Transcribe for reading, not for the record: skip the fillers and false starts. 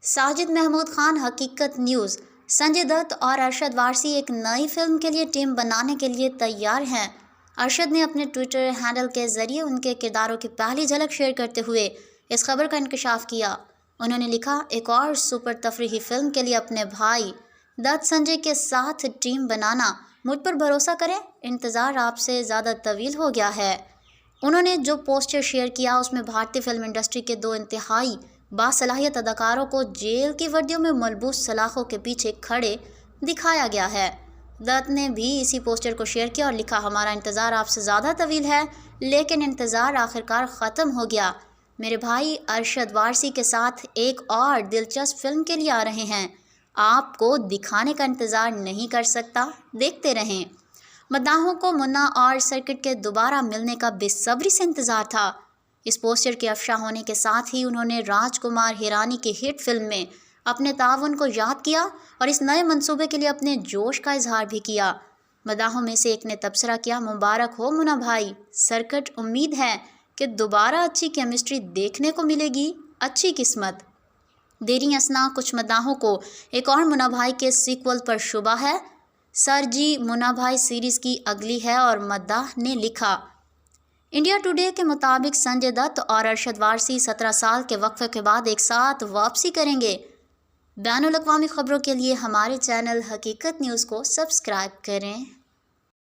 ساجد محمود خان حقیقت نیوز۔ سنجے دت اور ارشد وارثی ایک نئی فلم کے لیے ٹیم بنانے کے لیے تیار ہیں۔ ارشد نے اپنے ٹویٹر ہینڈل کے ذریعے ان کے کرداروں کی پہلی جھلک شیئر کرتے ہوئے اس خبر کا انکشاف کیا۔ انہوں نے لکھا، ایک اور سپر تفریحی فلم کے لیے اپنے بھائی دت سنجے کے ساتھ ٹیم بنانا، مجھ پر بھروسہ کریں، انتظار آپ سے زیادہ طویل ہو گیا ہے۔ انہوں نے جو پوسٹر شیئر کیا اس میں بھارتی فلم انڈسٹری کے دو انتہائی باصلاحیت اداکاروں کو جیل کی وردیوں میں ملبوس سلاخوں کے پیچھے کھڑے دکھایا گیا ہے۔ دت نے بھی اسی پوسٹر کو شیئر کیا اور لکھا، ہمارا انتظار آپ سے زیادہ طویل ہے لیکن انتظار آخرکار ختم ہو گیا۔ میرے بھائی ارشد وارثی کے ساتھ ایک اور دلچسپ فلم کے لیے آ رہے ہیں، آپ کو دکھانے کا انتظار نہیں کر سکتا، دیکھتے رہیں۔ مداحوں کو منا اور سرکٹ کے دوبارہ ملنے کا بے صبری سے انتظار تھا۔ اس پوسٹر کے افشا ہونے کے ساتھ ہی انہوں نے راج کمار ہیرانی کی ہٹ فلم میں اپنے تعاون کو یاد کیا اور اس نئے منصوبے کے لیے اپنے جوش کا اظہار بھی کیا۔ مداحوں میں سے ایک نے تبصرہ کیا، مبارک ہو منا بھائی، سرکٹ، امید ہے کہ دوبارہ اچھی کیمسٹری دیکھنے کو ملے گی، اچھی قسمت۔ دیری اثنا کچھ مداحوں کو ایک اور منا بھائی کے سیکول پر شبہ ہے۔ سر جی منا بھائی سیریز کی اگلی ہے اور مداح نے لکھا، انڈیا ٹوڈے کے مطابق سنجے دت اور ارشد وارثی 17 سال کے وقفے کے بعد ایک ساتھ واپسی کریں گے۔ بین الاقوامی خبروں کے لیے ہمارے چینل حقیقت نیوز کو سبسکرائب کریں۔